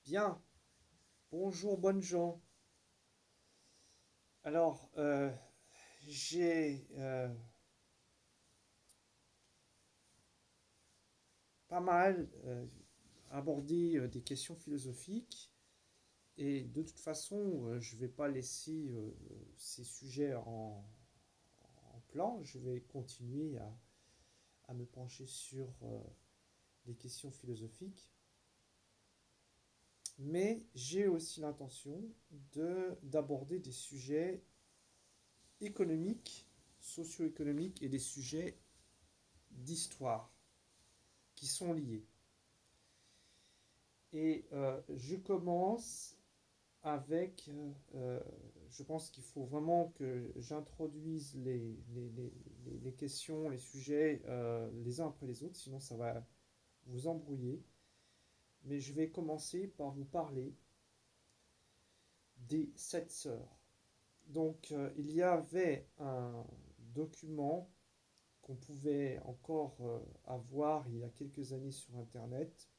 Bien, bonjour, bonnes gens. Alors, j'ai pas mal abordé des questions philosophiques et de toute façon, je vais pas laisser ces sujets en plan. Je vais continuer à me pencher sur les questions philosophiques. Mais j'ai aussi l'intention d'aborder des sujets économiques, socio-économiques et des sujets d'histoire qui sont liés. Et je commence avec, je pense qu'il faut vraiment que j'introduise les questions, les sujets les uns après les autres, sinon ça va vous embrouiller. Mais je vais commencer par vous parler des sept sœurs. Donc il y avait un document qu'on pouvait encore avoir il y a quelques années sur Internet,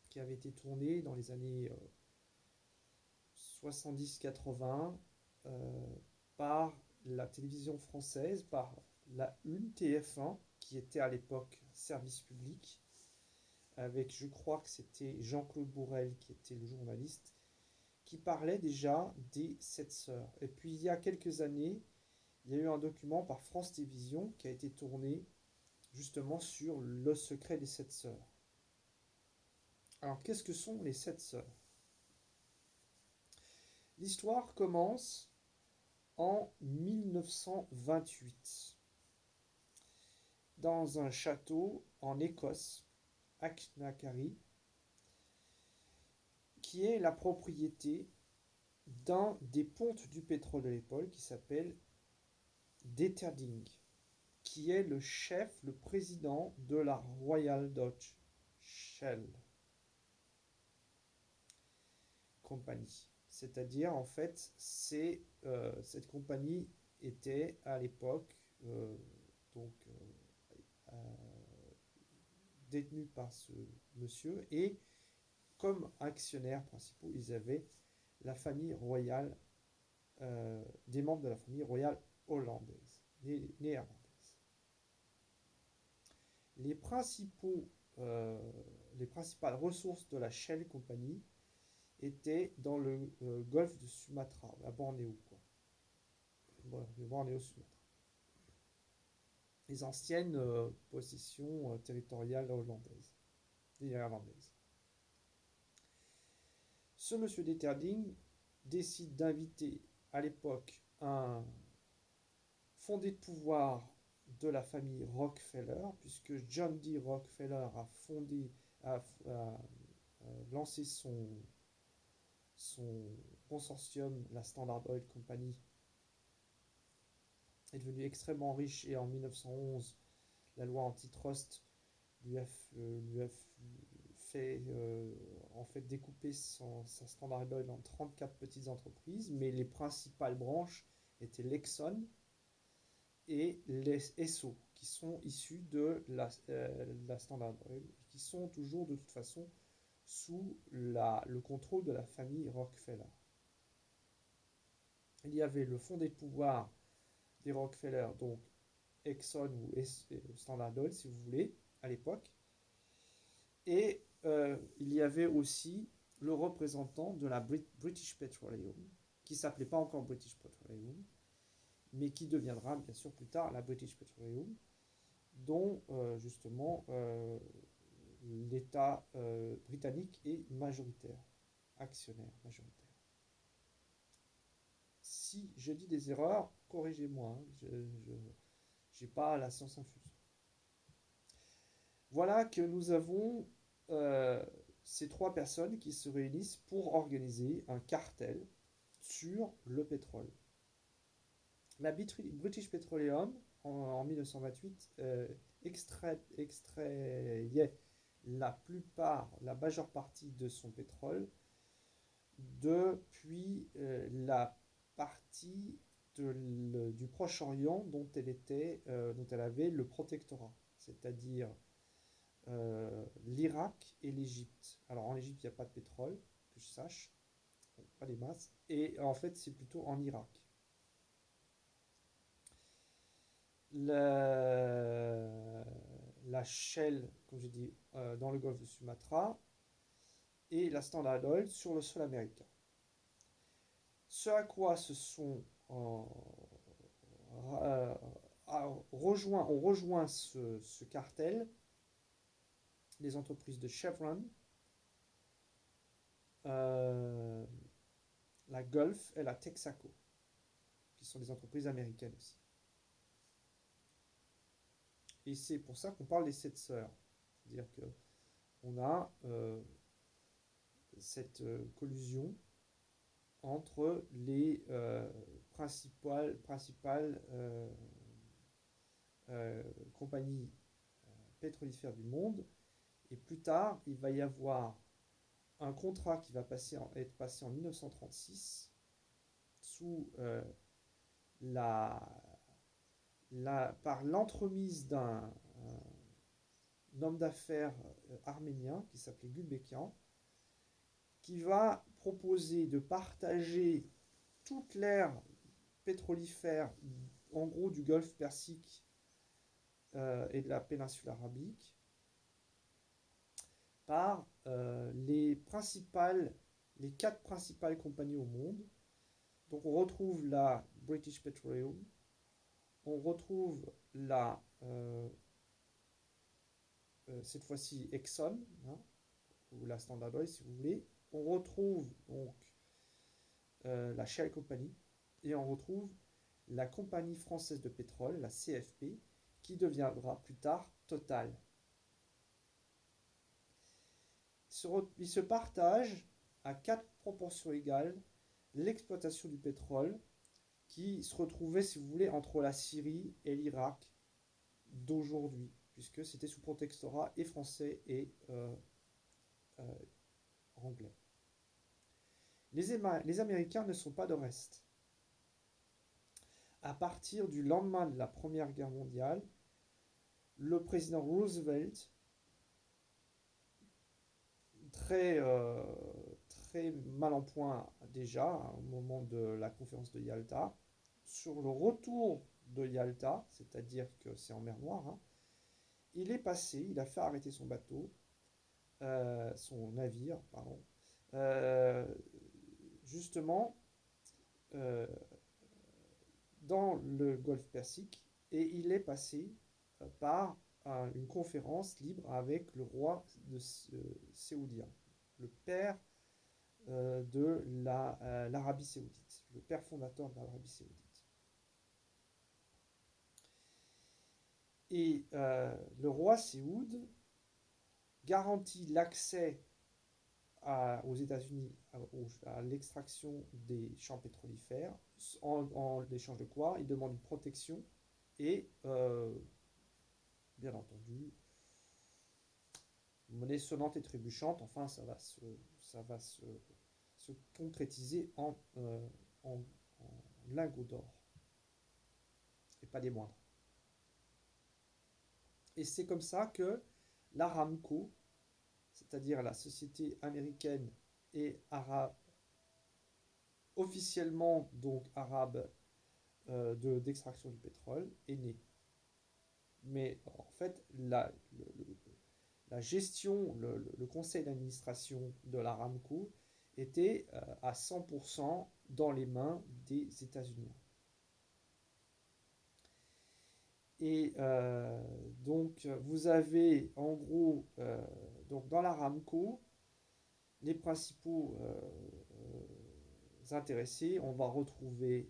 qui avait été tourné dans les années 70-80 euh, par la télévision française, par la Une TF1, qui était à l'époque service public, avec, je crois que c'était Jean-Claude Bourrel qui était le journaliste, qui parlait déjà des sept sœurs. Et puis il y a quelques années, il y a eu un document par France Télévisions qui a été tourné justement sur le secret des sept sœurs. Alors qu'est-ce que sont les sept sœurs? L'histoire commence en 1928 dans un château en Écosse, Achnacarry, qui est la propriété d'un des pontes du pétrole de l'époque qui s'appelle Deterding, qui est le chef, le président de la Royal Dutch Shell Company. C'est-à-dire, en fait, cette compagnie était à l'époque donc euh, détenue par ce monsieur et comme actionnaires principaux, ils avaient la famille royale, des membres de la famille royale hollandaise, néerlandaise. Les, principaux, euh, les principales ressources de la Shell Company étaient dans le golfe de Sumatra, à Bornéo, quoi. Le Bornéo Sumatra. Les anciennes possessions territoriales hollandaises, néerlandaises. Ce monsieur Deterding décide d'inviter à l'époque un fondé de pouvoir de la famille Rockefeller, puisque John D. Rockefeller a lancé son consortium, la Standard Oil Company, est devenu extrêmement riche et en 1911, la loi antitrust lui a fait, en fait découper sa Standard Oil en 34 petites entreprises, mais les principales branches étaient l'Exxon et les Esso, qui sont issus de la Standard Oil, et qui sont toujours de toute façon sous le contrôle de la famille Rockefeller. Il y avait le fondé de pouvoir des Rockefeller, donc Exxon ou Standard Oil si vous voulez, à l'époque, et il y avait aussi le représentant de la British Petroleum, qui s'appelait pas encore British Petroleum, mais qui deviendra bien sûr plus tard la British Petroleum, dont justement l'État britannique est majoritaire, actionnaire majoritaire. Si je dis des erreurs, corrigez-moi, hein, je n'ai pas la science infuse. Voilà que nous avons euh, ces trois personnes qui se réunissent pour organiser un cartel sur le pétrole. La British Petroleum, en 1928, extrayait la majeure partie de son pétrole depuis la partie du Proche-Orient dont elle avait le protectorat, c'est-à-dire l'Irak et l'Égypte. Alors en Égypte, il n'y a pas de pétrole, que je sache, pas des masses, et en fait, c'est plutôt en Irak. La, la Shell, comme j'ai dit, dans le golfe de Sumatra, et la Standard Oil sur le sol américain. Ce à quoi se sont euh, ont rejoint ce cartel les entreprises de Chevron, euh, la Gulf et la Texaco, qui sont des entreprises américaines aussi. Et c'est pour ça qu'on parle des sept sœurs. C'est-à-dire qu'on a cette collusion entre les principales compagnies pétrolifères du monde. Et plus tard, il va y avoir un contrat qui va être passé en 1936 sous par l'entremise d'un homme d'affaires arménien qui s'appelait Gulbenkian, qui va proposer de partager toute l'ère pétrolifère, en gros du golfe Persique et de la péninsule arabique, par les quatre principales compagnies au monde. Donc on retrouve la British Petroleum, on retrouve cette fois-ci Exxon, hein, ou la Standard Oil si vous voulez. On retrouve donc la Shell Company et on retrouve la Compagnie française de pétrole, la CFP, qui deviendra plus tard Total. Ils se partagent à 4 proportions égales l'exploitation du pétrole qui se retrouvait, si vous voulez, entre la Syrie et l'Irak d'aujourd'hui, puisque c'était sous protectorat et français et anglais. Les Américains ne sont pas de reste. À partir du lendemain de la Première Guerre mondiale, le président Roosevelt, très, très mal en point déjà au moment de la conférence de Yalta, sur le retour de Yalta, c'est-à-dire que c'est en mer Noire, hein, il a fait arrêter son bateau, son navire, pardon, euh, justement euh, dans le golfe Persique, et il est passé par une conférence libre avec le roi saoudien, le père de l'Arabie saoudite, le père fondateur de l'Arabie saoudite. Et le roi Saoud garantit l'accès aux États-Unis à l'extraction des champs pétrolifères en échange de quoi il demande une protection et bien entendu monnaie sonnante et trébuchante. Enfin, ça va se concrétiser en lingots d'or et pas des moindres. Et c'est comme ça que l'Aramco, c'est-à-dire la société américaine et arabe, officiellement donc arabe d'extraction du pétrole, est née. Mais en fait, la gestion, le conseil d'administration de l'Aramco était à 100% dans les mains des États-Unis. Et donc, vous avez en gros, donc dans l'Aramco, les principaux intéressés, on va retrouver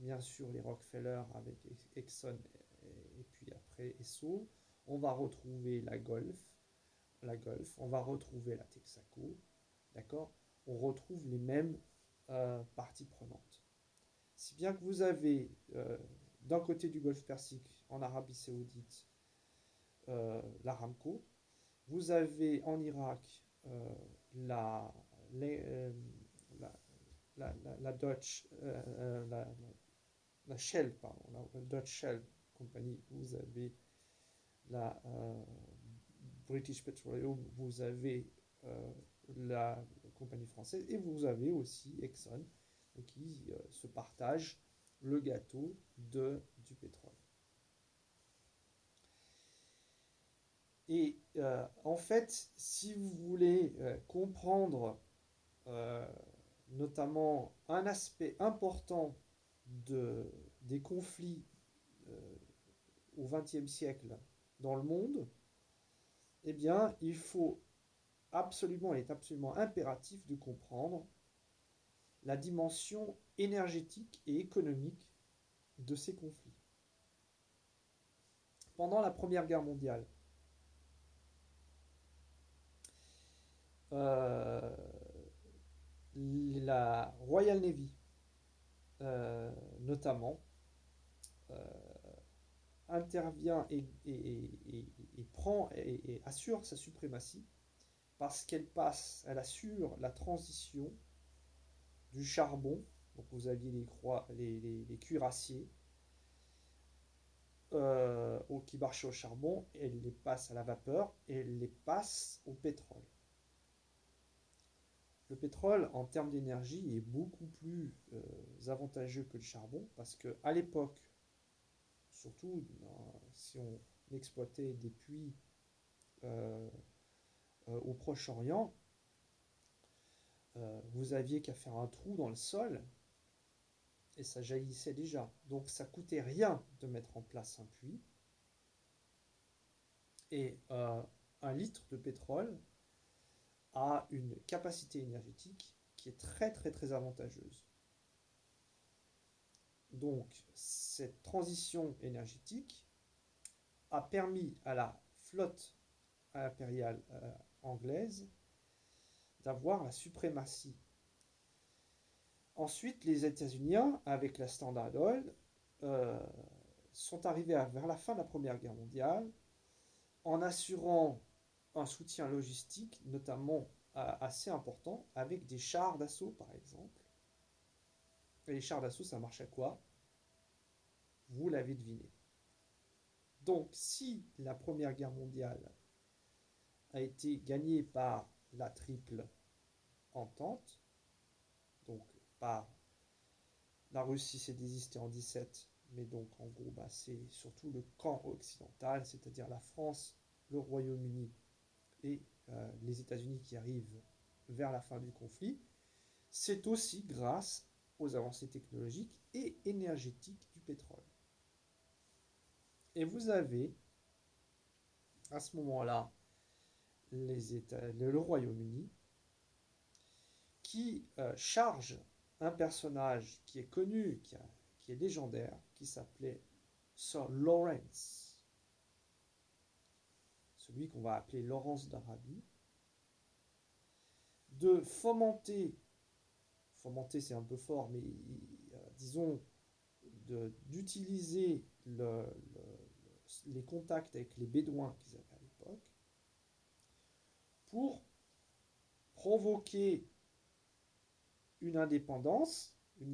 bien sûr les Rockefeller avec Exxon et puis après Esso. On va retrouver la Gulf, on va retrouver la Texaco, d'accord. On retrouve les mêmes parties prenantes. Si bien que vous avez d'un côté du Golfe Persique, en Arabie Saoudite, l'Aramco. Vous avez en Irak la, la, la Dutch, la Shell, pardon, la Dutch Shell Company. Vous avez la British Petroleum, vous avez la compagnie française et vous avez aussi Exxon qui se partagent le gâteau du pétrole. Et en fait, si vous voulez comprendre euh, notamment un aspect important des conflits euh, au XXe siècle dans le monde, eh bien, il est absolument impératif de comprendre la dimension énergétique et économique de ces conflits. Pendant la Première Guerre mondiale, euh, la Royal Navy, notamment, euh, intervient et prend et assure sa suprématie parce elle assure la transition du charbon. Donc vous aviez les cuirassiers qui marchaient au charbon, et elle les passe à la vapeur et elle les passe au pétrole. Le pétrole, en termes d'énergie, est beaucoup plus avantageux que le charbon parce qu'à l'époque, surtout si on exploitait des puits euh, au Proche-Orient, vous aviez qu'à faire un trou dans le sol et ça jaillissait déjà. Donc ça coûtait rien de mettre en place un puits. Et 1 litre de pétrole a une capacité énergétique qui est très très très avantageuse. Donc cette transition énergétique a permis à la flotte impériale anglaise d'avoir la suprématie. Ensuite, les États-Unis, avec la Standard Oil, euh, sont arrivés vers la fin de la Première Guerre mondiale en assurant un soutien logistique, notamment assez important, avec des chars d'assaut, par exemple. Et les chars d'assaut, ça marche à quoi? Vous l'avez deviné. Donc, si la Première Guerre mondiale a été gagnée par la triple entente, donc par la Russie s'est désistée en 17, mais donc en gros, c'est surtout le camp occidental, c'est-à-dire la France, le Royaume-Uni et les États-Unis qui arrivent vers la fin du conflit, c'est aussi grâce aux avancées technologiques et énergétiques du pétrole. Et vous avez, à ce moment-là, le Royaume-Uni qui charge un personnage qui est connu, qui est légendaire, qui s'appelait Sir Lawrence, celui qu'on va appeler Laurence d'Arabie, de fomenter c'est un peu fort, mais disons d'utiliser les contacts avec les Bédouins qu'ils avaient à l'époque pour provoquer une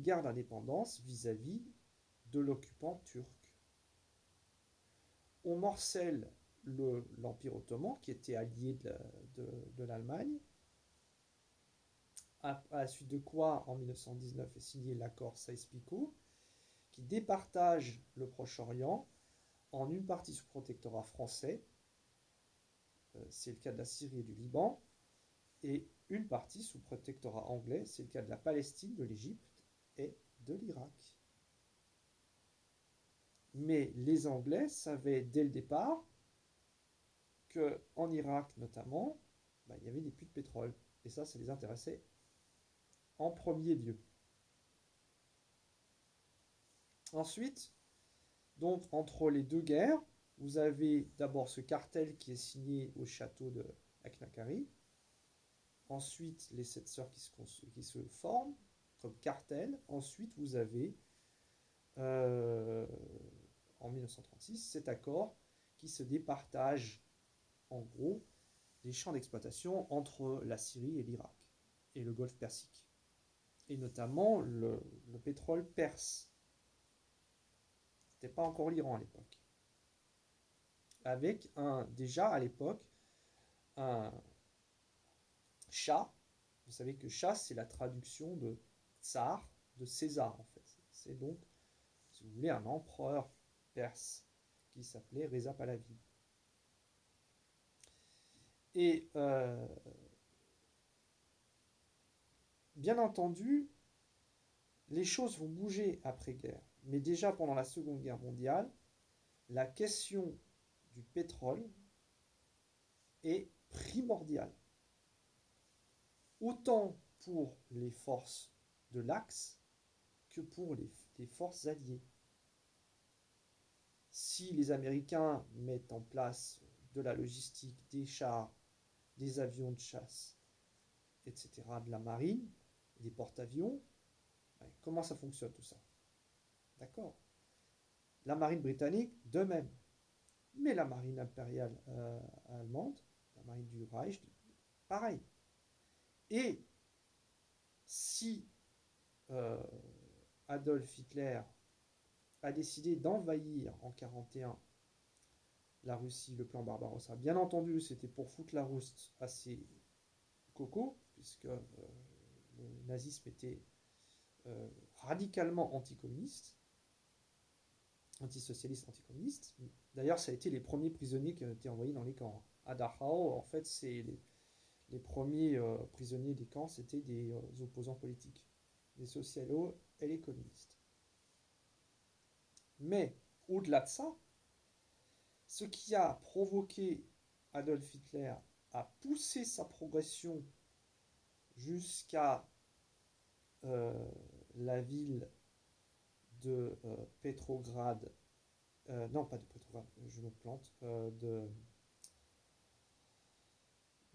guerre d'indépendance vis-à-vis de l'occupant turc. On morcelle l'Empire ottoman, qui était allié de l'Allemagne, à la suite de quoi, en 1919, est signé l'accord Sykes-Picot, qui départage le Proche-Orient en une partie sous protectorat français, c'est le cas de la Syrie et du Liban, et une partie sous protectorat anglais, c'est le cas de la Palestine, de l'Égypte et de l'Irak. Mais les Anglais savaient dès le départ qu'en Irak notamment, il y avait des puits de pétrole. Et ça les intéressait en premier lieu. Ensuite, donc entre les deux guerres, vous avez d'abord ce cartel qui est signé au château de Aknakari. Ensuite, les 7 sœurs qui se forment comme cartel. Ensuite, vous avez en 1936 cet accord qui se départage en gros des champs d'exploitation entre la Syrie et l'Irak et le Golfe Persique, et notamment le pétrole perse. C'était pas encore l'Iran à l'époque. Avec déjà à l'époque un Shah. Vous savez que Shah, c'est la traduction de tsar, de César en fait. C'est donc, si vous voulez, un empereur perse qui s'appelait Reza Pahlavi. Et bien entendu, les choses vont bouger après-guerre. Mais déjà pendant la Seconde Guerre mondiale, la question du pétrole est primordiale. Autant pour les forces de l'Axe que pour les forces alliées. Si les Américains mettent en place de la logistique, des chars, des avions de chasse, etc., de la marine, des porte-avions, comment ça fonctionne tout ça? D'accord. La marine britannique, de même. Mais la marine impériale allemande, la marine du Reich, pareil. Et si euh, Adolf Hitler a décidé d'envahir en 1941 la Russie, le plan Barbarossa, bien entendu, c'était pour foutre la rouste à ses cocos, puisque le nazisme était radicalement anticommuniste, antisocialiste, anticommuniste. D'ailleurs, ça a été les premiers prisonniers qui ont été envoyés dans les camps. À Dachau, en fait, c'est les premiers prisonniers des camps, c'était des opposants politiques, les socialos et les communistes. Mais au-delà de ça, ce qui a provoqué Adolf Hitler à pousser sa progression jusqu'à la ville de Petrograd, non pas de Petrograd, je me plante, de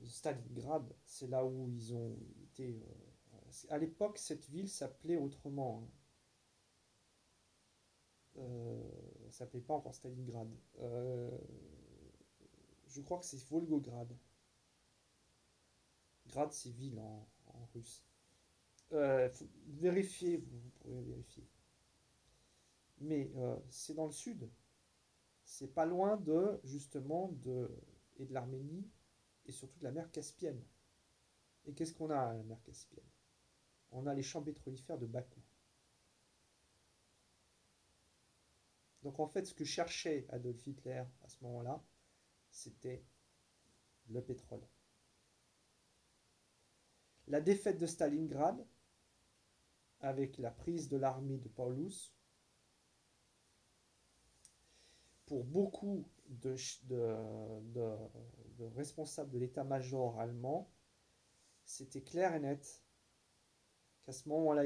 Stalingrad, c'est là où ils ont été. À l'époque, cette ville s'appelait autrement. Ça s'appelait pas encore Stalingrad. Je crois que c'est Volgograd. Grad, c'est ville en russe. Faut vérifier, vous pourrez vérifier. Mais c'est dans le sud. C'est pas loin de, justement, et de l'Arménie et surtout de la mer Caspienne. Et qu'est-ce qu'on a à la mer Caspienne? On a les champs pétrolifères de Bakou. Donc en fait, ce que cherchait Adolf Hitler à ce moment-là, c'était le pétrole. La défaite de Stalingrad, avec la prise de l'armée de Paulus, pour beaucoup de responsables de l'état-major allemand, c'était clair et net qu'à ce moment-là,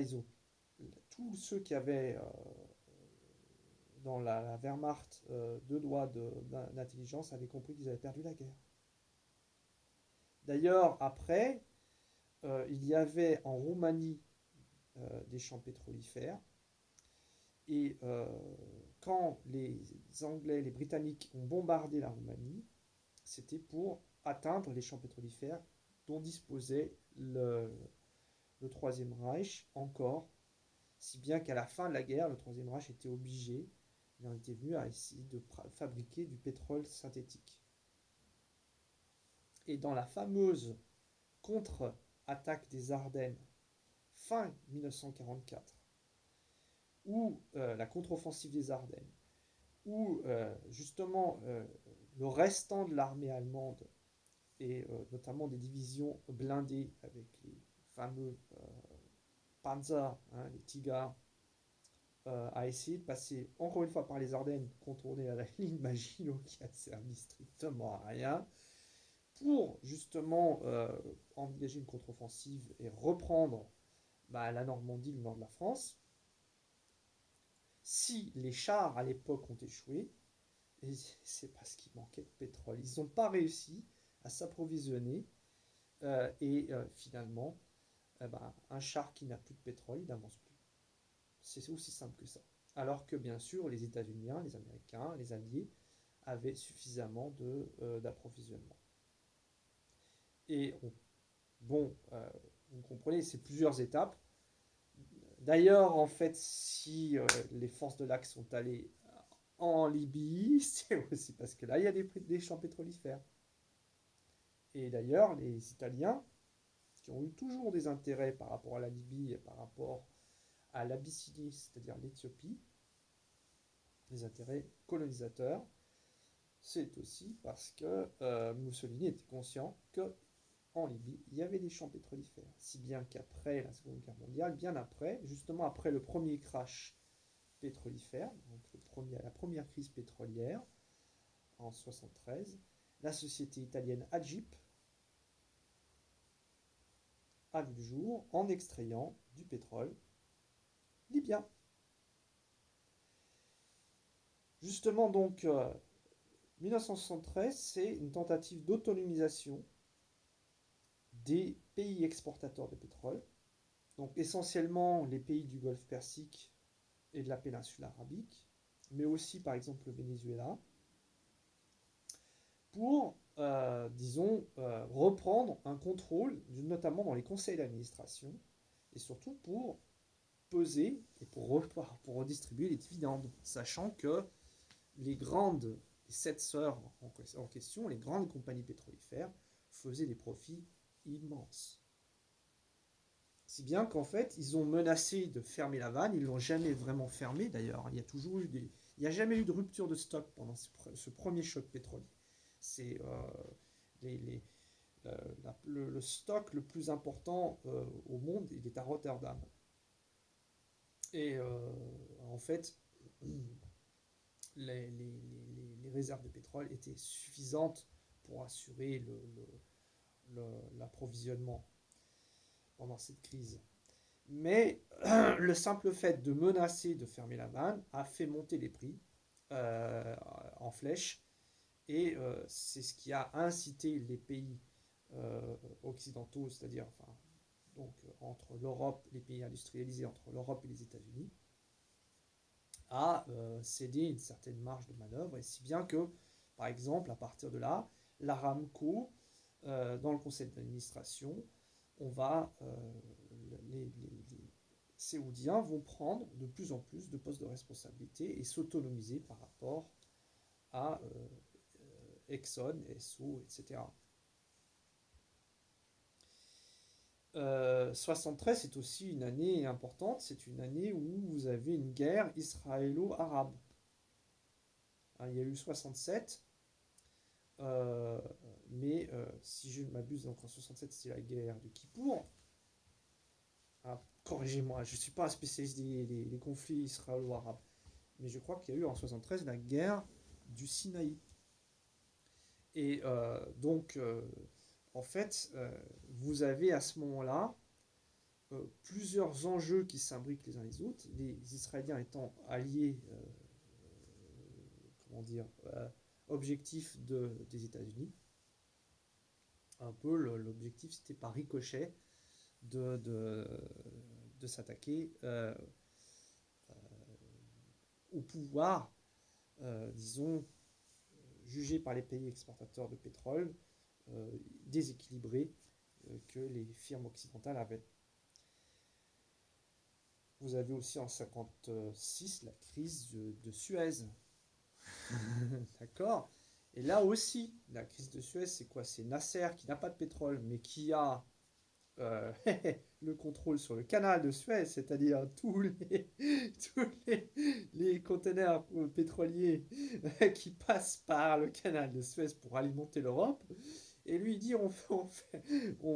tous ceux qui avaient dans la Wehrmacht deux doigts d'intelligence avaient compris qu'ils avaient perdu la guerre. D'ailleurs, après, il y avait en Roumanie des champs pétrolifères. Et quand les Anglais, les Britanniques ont bombardé la Roumanie, c'était pour atteindre les champs pétrolifères dont disposait le Troisième Reich encore, si bien qu'à la fin de la guerre, le Troisième Reich était obligé, il en était venu à essayer de fabriquer du pétrole synthétique. Et dans la fameuse contre-attaque des Ardennes, fin 1944, ou la contre-offensive des Ardennes, où justement le restant de l'armée allemande et notamment des divisions blindées avec les fameux Panzer, hein, les Tigers, a essayé de passer encore une fois par les Ardennes, contourner la ligne Maginot qui a servi strictement à rien, pour justement engager une contre-offensive et reprendre la Normandie, le nord de la France. Si les chars à l'époque ont échoué, c'est parce qu'il manquait de pétrole. Ils n'ont pas réussi à s'approvisionner et finalement, un char qui n'a plus de pétrole, il n'avance plus. C'est aussi simple que ça. Alors que bien sûr, les États-Unis, les Américains, les Alliés avaient suffisamment d'approvisionnement. Et vous comprenez, c'est plusieurs étapes. D'ailleurs, en fait, si les forces de l'Axe sont allées en Libye, c'est aussi parce que là, il y a des champs pétrolifères. Et d'ailleurs, les Italiens, qui ont eu toujours des intérêts par rapport à la Libye et par rapport à l'Abyssinie, c'est-à-dire l'Éthiopie, des intérêts colonisateurs, c'est aussi parce que Mussolini était conscient que en Libye, il y avait des champs pétrolifères. Si bien qu'après la Seconde Guerre mondiale, bien après, justement après le premier crash pétrolifère, donc la première crise pétrolière en 1973, la société italienne Agip a vu le jour en extrayant du pétrole libyen. Justement, donc, 1973, c'est une tentative d'autonomisation des pays exportateurs de pétrole, donc essentiellement les pays du Golfe Persique et de la péninsule arabique, mais aussi par exemple le Venezuela, pour, disons, reprendre un contrôle, notamment dans les conseils d'administration, et surtout pour peser et pour redistribuer les dividendes, sachant que les sept sœurs en question, les grandes compagnies pétrolifères, faisaient des profits immenses. Si bien qu'en fait, ils ont menacé de fermer la vanne, ils ne l'ont jamais vraiment fermé d'ailleurs. Il n'y a jamais eu de rupture de stock pendant ce premier choc pétrolier. C'est les, les, le stock le plus important au monde, il est à Rotterdam. Et en fait, les réserves de pétrole étaient suffisantes pour assurer l'approvisionnement pendant cette crise. Mais le simple fait de menacer de fermer la vanne a fait monter les prix en flèche et c'est ce qui a incité les pays occidentaux, c'est-à-dire donc, entre l'Europe, les pays industrialisés, entre l'Europe et les États-Unis, à céder une certaine marge de manœuvre, et si bien que, par exemple, à partir de là, l'Aramco, dans le conseil d'administration, on va, les Séoudiens vont prendre de plus en plus de postes de responsabilité et s'autonomiser par rapport à Exxon, Esso, etc. 73, c'est aussi une année importante, c'est une année où vous avez une guerre israélo-arabe. Hein, il y a eu 67, euh, mais si je ne m'abuse, donc en 67 c'est la guerre de Kippour. Ah, corrigez-moi, je ne suis pas un spécialiste des conflits israélo-arabes, mais je crois qu'il y a eu en 73 la guerre du Sinaï. Et donc, en fait, vous avez à ce moment-là plusieurs enjeux qui s'imbriquent les uns les autres, les Israéliens étant alliés, comment dire, objectif des États-Unis. Un peu l'objectif, c'était par ricochet de, de, de s'attaquer au pouvoir, disons, jugé par les pays exportateurs de pétrole, déséquilibré que les firmes occidentales avaient. Vous avez aussi en 1956 la crise de Suez. D'accord. Et là aussi, la crise de Suez, c'est quoi? C'est Nasser qui n'a pas de pétrole, mais qui a euh, le contrôle sur le canal de Suez, c'est-à-dire les conteneurs pétroliers qui passent par le canal de Suez pour alimenter l'Europe. Et lui dit on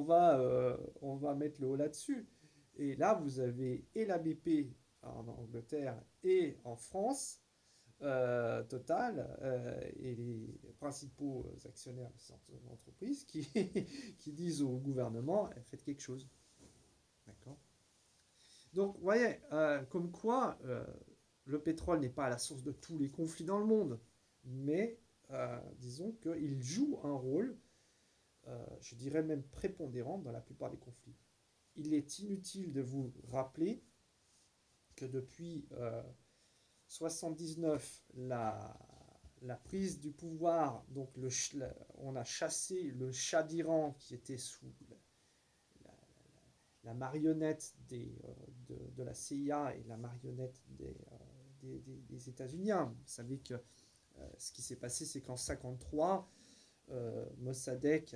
va mettre le haut là-dessus. Et là, vous avez et la BP en Angleterre et en France, Total, et les principaux actionnaires de cette entreprise qui disent au gouvernement faites quelque chose. D'accord. Donc, vous voyez, comme quoi le pétrole n'est pas à la source de tous les conflits dans le monde, mais disons qu'il joue un rôle, je dirais même prépondérant dans la plupart des conflits. Il est inutile de vous rappeler que depuis 79, la prise du pouvoir, donc on a chassé le Shah d'Iran qui était sous la, la marionnette de la CIA et la marionnette des États-Unis. Vous savez que ce qui s'est passé, c'est qu'en 1953, Mossadegh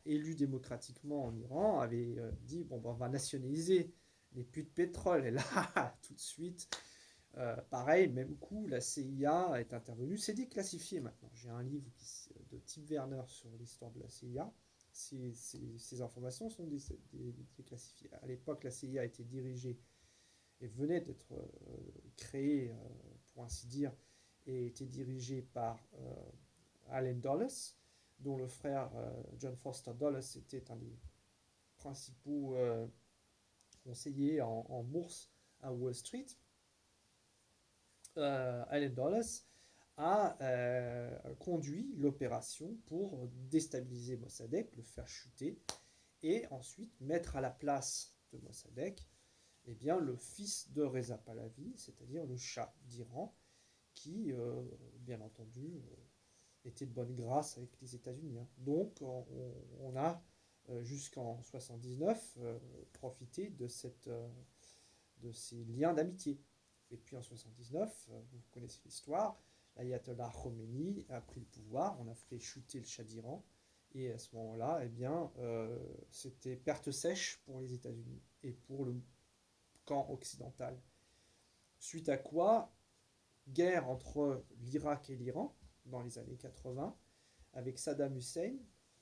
élu démocratiquement en Iran, avait dit bon, ben, on va nationaliser les puits de pétrole. Et là, tout de suite, pareil, même coup, la CIA est intervenue. C'est déclassifié maintenant. J'ai un livre de Tim Werner sur l'histoire de la CIA. Ces informations sont déclassifiées. À l'époque, la CIA était dirigée et venait d'être créée, pour ainsi dire, et était dirigée par Allen Dulles, dont le frère John Foster Dulles était un des principaux conseillers en bourse à Wall Street. Allen Dulles a conduit l'opération pour déstabiliser Mossadegh, le faire chuter, et ensuite mettre à la place de Mossadegh eh bien, le fils de Reza Pahlavi, c'est-à-dire le Shah d'Iran, qui, bien entendu, était de bonne grâce avec les États-Unis. Hein. Donc, on a jusqu'en 79 profité de ces liens d'amitié. Et puis en 79, vous connaissez l'histoire, l'ayatollah Khomeini a pris le pouvoir, on a fait chuter le Shah d'Iran, et à ce moment-là, eh bien, c'était perte sèche pour les États-Unis et pour le camp occidental. Suite à quoi, guerre entre l'Irak et l'Iran dans les années 80, avec Saddam Hussein,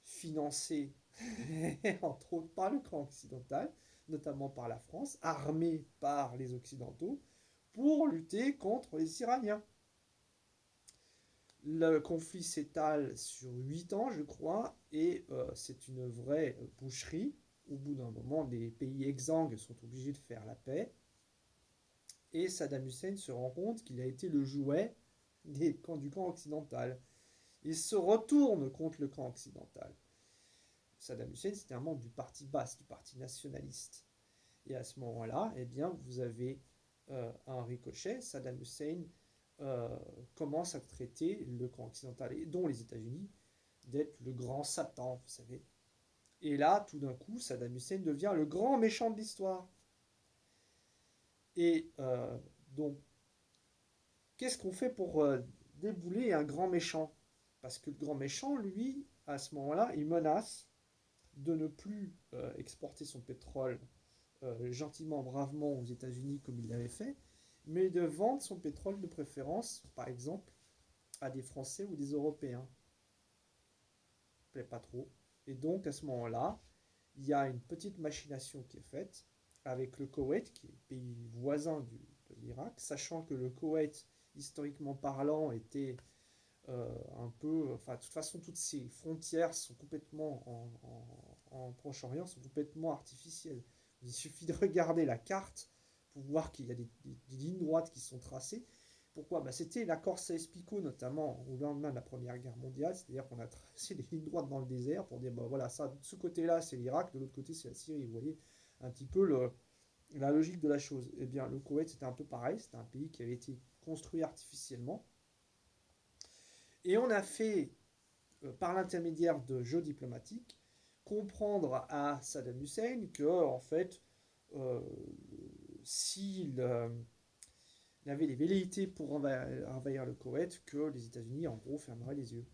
financé entre autres par le camp occidental, notamment par la France, armé par les Occidentaux, pour lutter contre les Iraniens. Le conflit s'étale sur 8 ans, je crois, et c'est une vraie boucherie. Au bout d'un moment, les pays exsangues sont obligés de faire la paix. Et Saddam Hussein se rend compte qu'il a été le jouet du camp occidental. Il se retourne contre le camp occidental. Saddam Hussein, c'était un membre du parti basse, du parti nationaliste. Et à ce moment-là, eh bien, vous avez un ricochet. Saddam Hussein commence à traiter le camp occidental, et dont les États-Unis, d'être le grand Satan, vous savez. Et là, tout d'un coup, Saddam Hussein devient le grand méchant de l'histoire. Et donc, qu'est-ce qu'on fait pour débouler un grand méchant? Parce que le grand méchant, lui, à ce moment-là, il menace de ne plus exporter son pétrole gentiment, bravement aux États-Unis comme il l'avait fait, mais de vendre son pétrole de préférence, par exemple, à des Français ou des Européens. Ça ne plaît pas trop. Et donc, à ce moment-là, il y a une petite machination qui est faite avec le Koweït, qui est le pays voisin de l'Irak, sachant que le Koweït, historiquement parlant, était un peu... Enfin, de toute façon, toutes ces frontières sont complètement, en Proche-Orient, sont complètement artificielles. Il suffit de regarder la carte pour voir qu'il y a des lignes droites qui sont tracées. Pourquoi? C'était l'accord Sykes-Picot, notamment au lendemain de la Première Guerre mondiale, c'est-à-dire qu'on a tracé des lignes droites dans le désert pour dire, voilà, ça, de ce côté-là, c'est l'Irak, de l'autre côté, c'est la Syrie. Vous voyez un petit peu la logique de la chose. Eh bien, le Koweït, c'était un peu pareil, c'était un pays qui avait été construit artificiellement. Et on a fait, par l'intermédiaire de jeux diplomatiques, comprendre à Saddam Hussein que, en fait, s'il avait les velléités pour envahir le Koweït, que les États-Unis, en gros, fermeraient les yeux.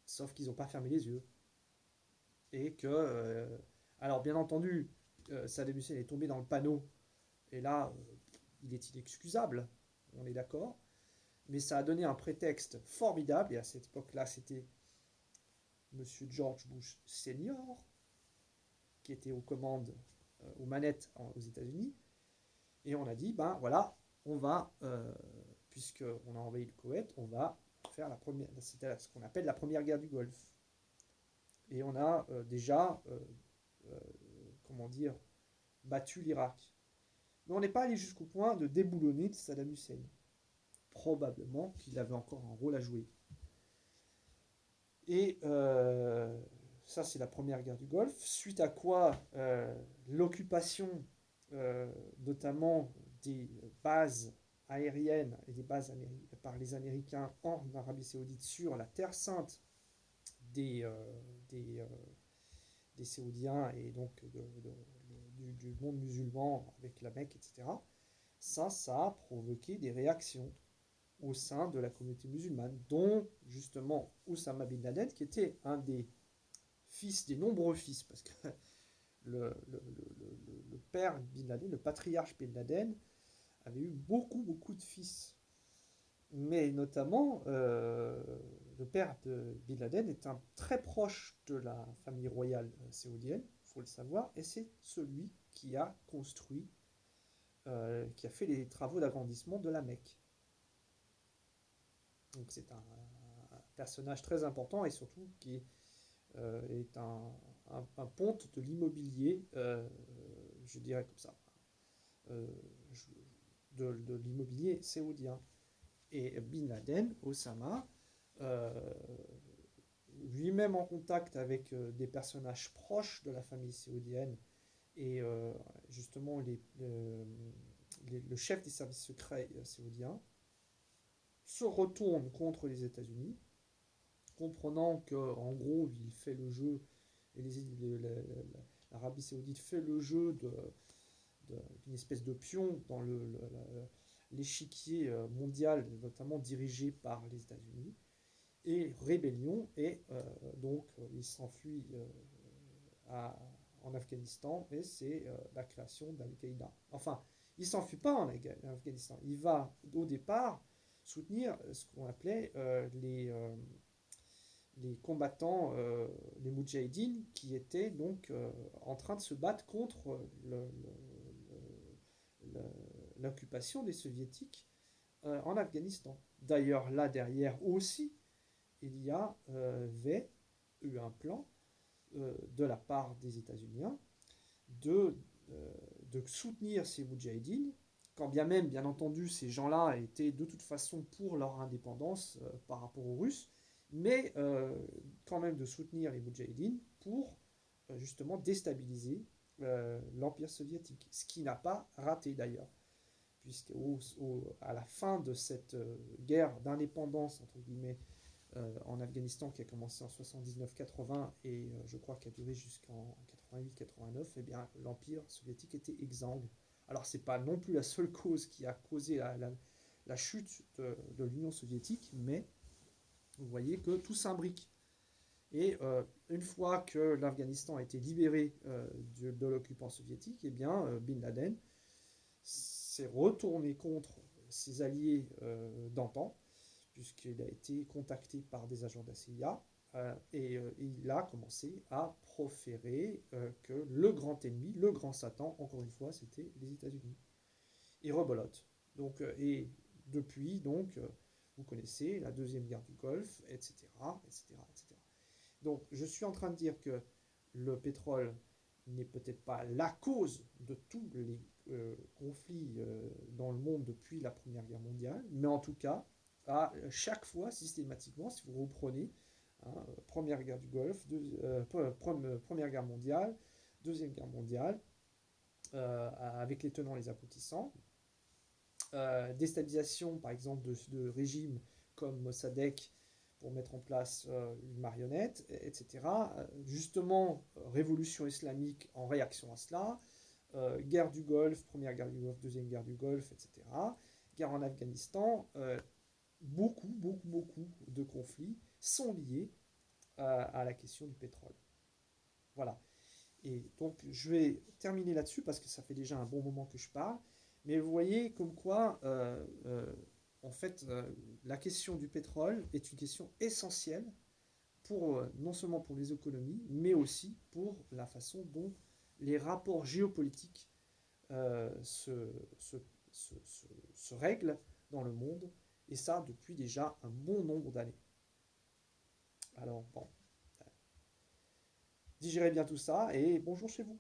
Sauf qu'ils n'ont pas fermé les yeux. Et que, alors bien entendu, Saddam Hussein est tombé dans le panneau, et là, il est inexcusable, on est d'accord, mais ça a donné un prétexte formidable, et à cette époque-là, c'était Monsieur George Bush Senior, qui était aux commandes, aux manettes aux États-Unis, et on a dit, ben voilà, on va, puisqu'on a envahi le Koweït, on va faire la première, c'était ce qu'on appelle la première guerre du Golfe. Et on a déjà, comment dire, battu l'Irak. Mais on n'est pas allé jusqu'au point de déboulonner Saddam Hussein. Probablement qu'il avait encore un rôle à jouer. Et ça, c'est la première guerre du Golfe. Suite à quoi l'occupation, notamment des bases aériennes et des bases par les Américains en Arabie Saoudite sur la terre sainte des Saoudiens et donc du monde musulman avec la Mecque, etc. Ça a provoqué des réactions. au sein de la communauté musulmane, dont justement Oussama Bin Laden, qui était un des fils, des nombreux fils, parce que le père Bin Laden, le patriarche Bin Laden, avait eu beaucoup de fils. Mais notamment, le père de Bin Laden est un très proche de la famille royale saoudienne, il faut le savoir, et c'est celui qui a construit, qui a fait les travaux d'agrandissement de la Mecque. Donc c'est un personnage très important et surtout qui est un ponte de l'immobilier, je dirais comme ça, euh, de l'immobilier saoudien. Et Bin Laden, Osama, euh, lui-même en contact avec des personnages proches de la famille saoudienne et justement le chef des services secrets saoudiens, se retourne contre les États-Unis, comprenant qu'en gros, il fait le jeu, et l'Arabie saoudite fait le jeu d'une espèce de pion dans l'échiquier mondial, notamment dirigé par les États-Unis, et rébellion, et donc il s'enfuit en Afghanistan, et c'est la création d'Al-Qaïda. Enfin, il ne s'enfuit pas en Afghanistan, il va au départ soutenir ce qu'on appelait les combattants, les Moudjahidines, qui étaient donc en train de se battre contre l'occupation des Soviétiques en Afghanistan. D'ailleurs, là derrière aussi, il y avait eu un plan de la part des États-Unis de, de soutenir ces Moudjahidines, quand bien même, bien entendu, ces gens-là étaient de toute façon pour leur indépendance par rapport aux Russes, mais quand même de soutenir les Moudjahidines pour justement déstabiliser l'Empire soviétique, ce qui n'a pas raté d'ailleurs, puisque à la fin de cette guerre d'indépendance, entre guillemets, en Afghanistan, qui a commencé en 79-80 et je crois qui a duré jusqu'en 88-89, eh bien l'Empire soviétique était exsangue. Alors c'est pas non plus la seule cause qui a causé la chute de l'Union soviétique, mais vous voyez que tout s'imbrique. Et une fois que l'Afghanistan a été libéré de l'occupant soviétique, eh bien Bin Laden s'est retourné contre ses alliés d'antan, puisqu'il a été contacté par des agents de la CIA, et il a commencé à proférer que le grand ennemi, le grand Satan, encore une fois, c'était les États-Unis. Et rebolote. Donc, et depuis, donc, vous connaissez la deuxième guerre du Golfe, etc., etc., etc. Donc, je suis en train de dire que le pétrole n'est peut-être pas la cause de tous les conflits dans le monde depuis la Première Guerre mondiale, mais en tout cas, à chaque fois, systématiquement, si vous reprenez, Première Guerre du Golfe, Première Guerre mondiale, Deuxième Guerre mondiale, avec les tenants et les aboutissants, déstabilisation par exemple de régimes comme Mossadegh pour mettre en place une marionnette, etc. Justement, révolution islamique en réaction à cela, guerre du Golfe, première guerre du Golfe, deuxième guerre du Golfe, etc. Guerre en Afghanistan, beaucoup de conflits sont liés à la question du pétrole. Voilà. Et donc, je vais terminer là-dessus parce que ça fait déjà un bon moment que je parle. Mais vous voyez comme quoi, en fait, la question du pétrole est une question essentielle pour, non seulement pour les économies, mais aussi pour la façon dont les rapports géopolitiques se, se, se règlent dans le monde, et ça depuis déjà un bon nombre d'années. Alors, bon, digérez bien tout ça, et bonjour chez vous.